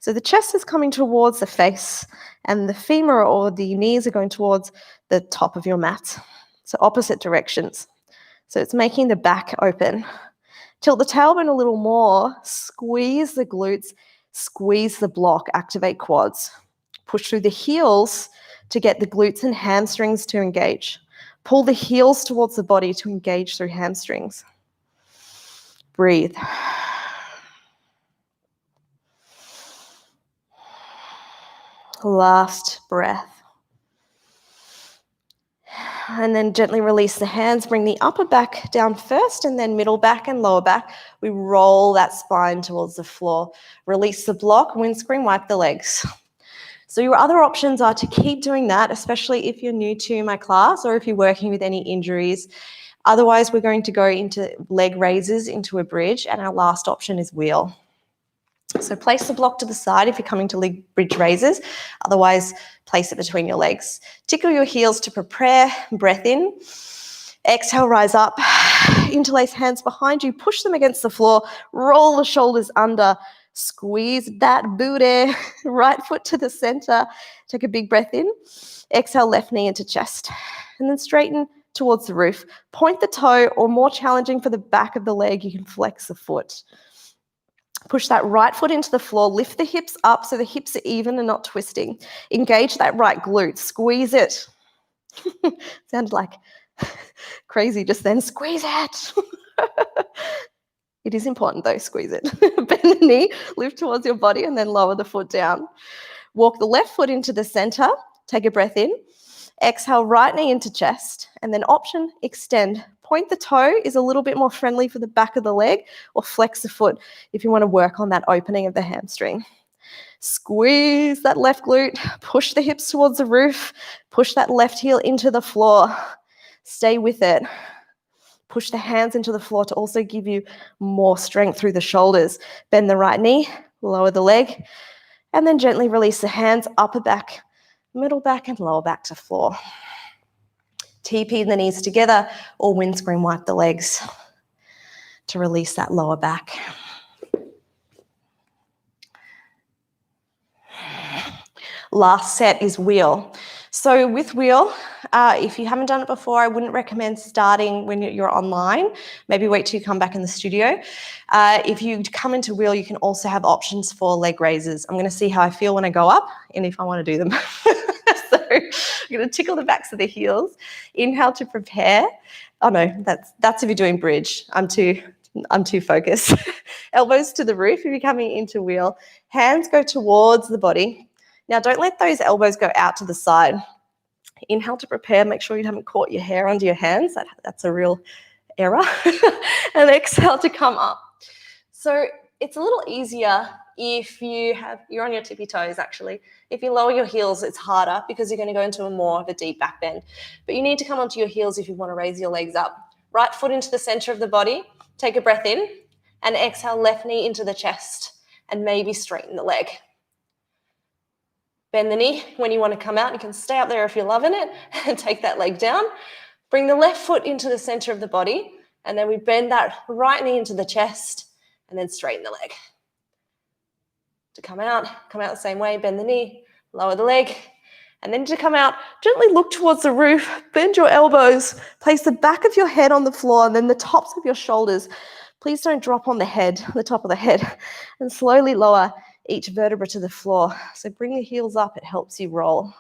So the chest is coming towards the face, and the femur or the knees are going towards the top of your mat. So opposite directions. So it's making the back open. Tilt the tailbone a little more, squeeze the glutes, squeeze the block, activate quads. Push through the heels to get the glutes and hamstrings to engage. Pull the heels towards the body to engage through hamstrings. Breathe. Last breath. And then gently release the hands. Bring the upper back down first and then middle back and lower back. We roll that spine towards the floor. Release the block, windscreen, wipe the legs. So your other options are to keep doing that, especially if you're new to my class or if you're working with any injuries. Otherwise, we're going to go into leg raises into a bridge, and our last option is wheel. So place the block to the side if you're coming to leg bridge raises. Otherwise, place it between your legs. Tickle your heels to prepare. Breath in. Exhale, rise up. Interlace hands behind you. Push them against the floor. Roll the shoulders under. Squeeze that booty. Right foot to the center. Take a big breath in. Exhale, left knee into chest. And then straighten towards the roof. Point the toe, or more challenging for the back of the leg, you can flex the foot. Push that right foot into the floor. Lift the hips up so the hips are even and not twisting. Engage that right glute. Squeeze it. Sounded like crazy just then. Squeeze it. It is important though, squeeze it. Bend the knee, lift towards your body, and then lower the foot down. Walk the left foot into the center. Take a breath in. Exhale, right knee into chest. And then option, extend. Point the toe is a little bit more friendly for the back of the leg, or flex the foot if you want to work on that opening of the hamstring. Squeeze that left glute. Push the hips towards the roof. Push that left heel into the floor. Stay with it. Push the hands into the floor to also give you more strength through the shoulders. Bend the right knee, lower the leg, and then gently release the hands, upper back, middle back, and lower back to floor. TP the knees together, or windscreen wipe the legs to release that lower back. Last set is wheel. So with wheel, if you haven't done it before, I wouldn't recommend starting when you're online. Maybe wait till you come back in the studio. If you come into wheel, you can also have options for leg raises. I'm going to see how I feel when I go up and if I want to do them. So I'm going to tickle the backs of the heels. Inhale to prepare. Oh no, that's if you're doing bridge. I'm too focused. Elbows to the roof if you're coming into wheel. Hands go towards the body. Now don't let those elbows go out to the side. Inhale to prepare. Make sure you haven't caught your hair under your hands. That's a real error. And exhale to come up. So it's a little easier if you're on your tippy toes actually. If you lower your heels, it's harder because you're going to go into more of a deep back bend. But you need to come onto your heels if you want to raise your legs up. Right foot into the center of the body. Take a breath in and exhale, left knee into the chest and maybe straighten the leg. Bend the knee when you want to come out. You can stay up there if you're loving it and take that leg down. Bring the left foot into the center of the body and then we bend that right knee into the chest and then straighten the leg. To come out the same way, bend the knee, lower the leg, and then to come out, gently look towards the roof, bend your elbows, place the back of your head on the floor and then the tops of your shoulders. Please don't drop on the top of the head, and slowly lower each vertebra to the floor. So bring the heels up, it helps you roll.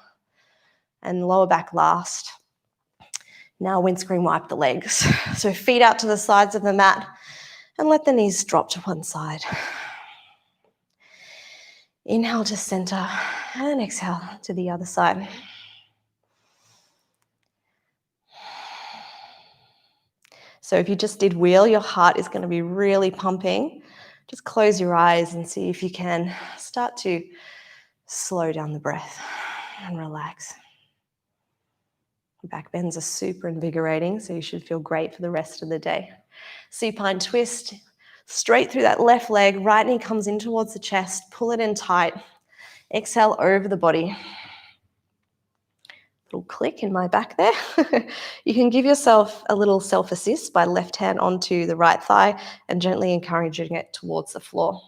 And lower back last. Now windscreen wipe the legs. So feet out to the sides of the mat and let the knees drop to one side. Inhale to center and exhale to the other side. So if you just did wheel, your heart is going to be really pumping. Just close your eyes and see if you can start to slow down the breath and relax. Back bends are super invigorating, so you should feel great for the rest of the day. Supine twist, straight through that left leg, right knee comes in towards the chest, pull it in tight. Exhale over the body. Little click in my back there. You can give yourself a little self-assist by left hand onto the right thigh and gently encouraging it towards the floor.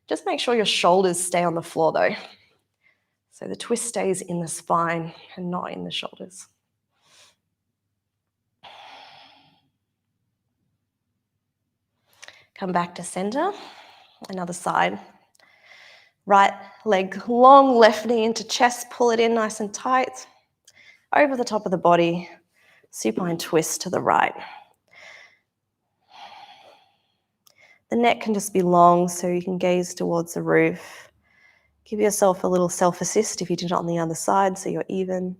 Just make sure your shoulders stay on the floor though. So the twist stays in the spine and not in the shoulders. Come back to center, another side. Right leg long, left knee into chest, pull it in nice and tight. Over the top of the body, supine twist to the right. The neck can just be long so you can gaze towards the roof. Give yourself a little self-assist if you did it on the other side so you're even.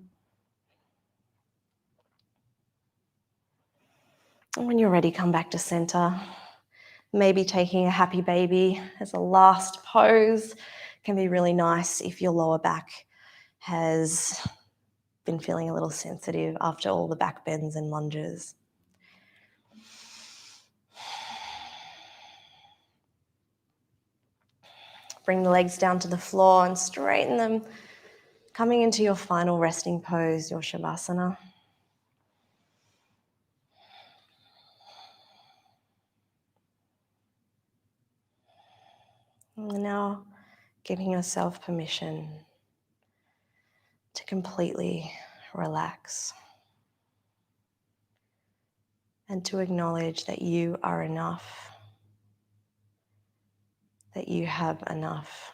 And when you're ready, come back to center. Maybe taking a happy baby as a last pose can be really nice if your lower back has been feeling a little sensitive after all the back bends and lunges. Bring the legs down to the floor and straighten them, coming into your final resting pose, your Shavasana. And now giving yourself permission to completely relax and to acknowledge that you are enough. that you have enough.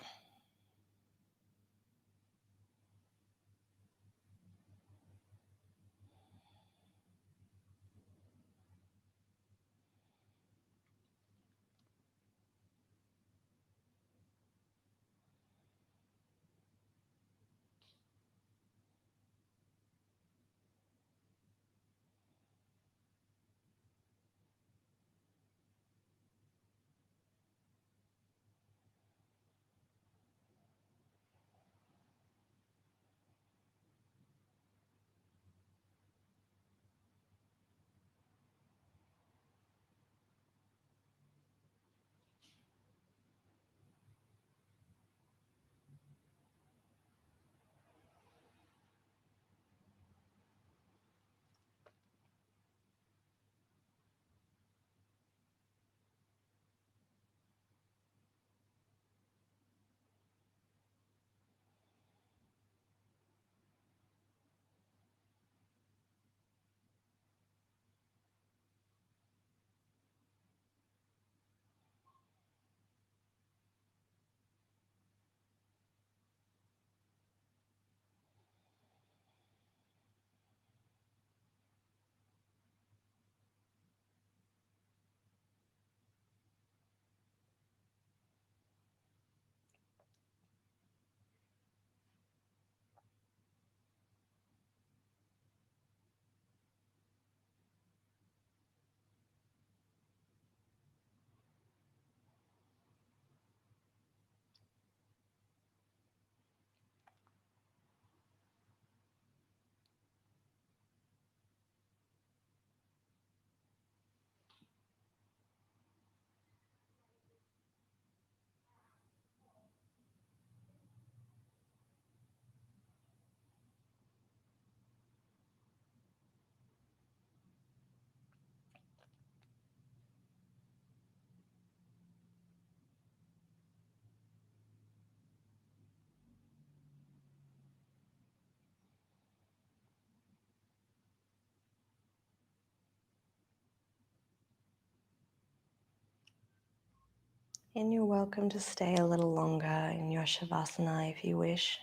And you're welcome to stay a little longer in your Shavasana if you wish.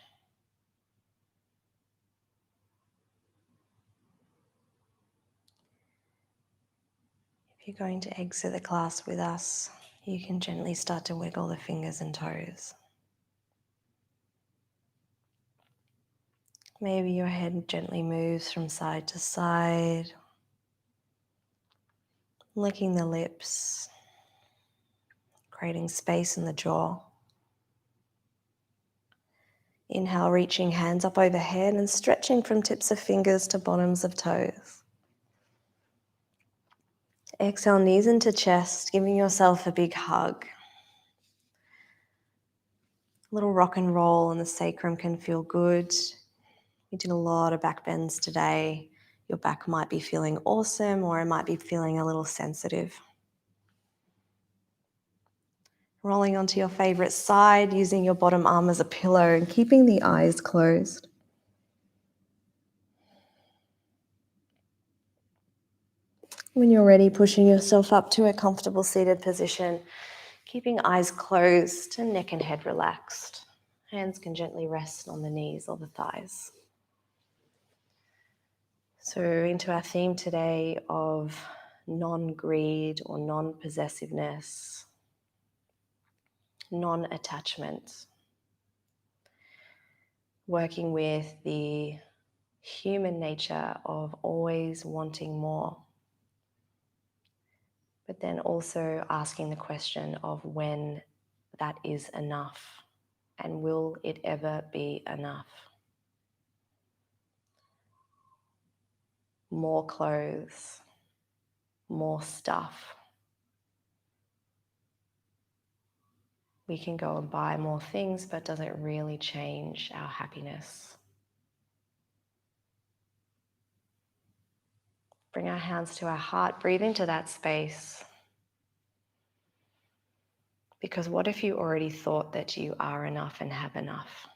If you're going to exit the class with us, you can gently start to wiggle the fingers and toes. Maybe your head gently moves from side to side, licking the lips, creating space in the jaw. Inhale, reaching hands up overhead and stretching from tips of fingers to bottoms of toes. Exhale, knees into chest, giving yourself a big hug. A little rock and roll in the sacrum can feel good. We did a lot of back bends today. Your back might be feeling awesome, or it might be feeling a little sensitive. Rolling onto your favorite side, using your bottom arm as a pillow and keeping the eyes closed. When you're ready, pushing yourself up to a comfortable seated position, keeping eyes closed and neck and head relaxed. Hands can gently rest on the knees or the thighs. So into our theme today of non-greed or non-possessiveness, non-attachment. Working with the human nature of always wanting more, but then also asking the question of when that is enough and will it ever be enough? More clothes, more stuff. We can go and buy more things, but does it really change our happiness? Bring our hands to our heart, breathe into that space. Because what if you already thought that you are enough and have enough?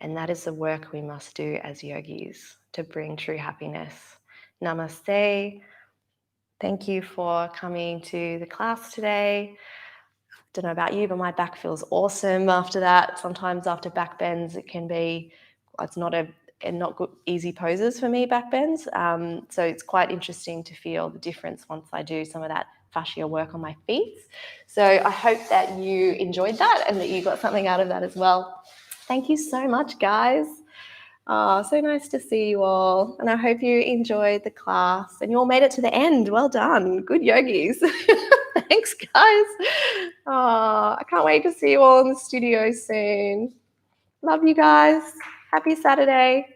And that is the work we must do as yogis to bring true happiness. Namaste. Thank you for coming to the class today. don't know about you, but my back feels awesome after that. Sometimes after back bends, it's not good, easy poses for me, back bends. So it's quite interesting to feel the difference once I do some of that fascia work on my feet. So I hope that you enjoyed that and that you got something out of that as well. Thank you so much, guys. So nice to see you all. And I hope you enjoyed the class and you all made it to the end. Well done. Good yogis. Thanks, guys. I can't wait to see you all in the studio soon. Love you guys. Happy Saturday.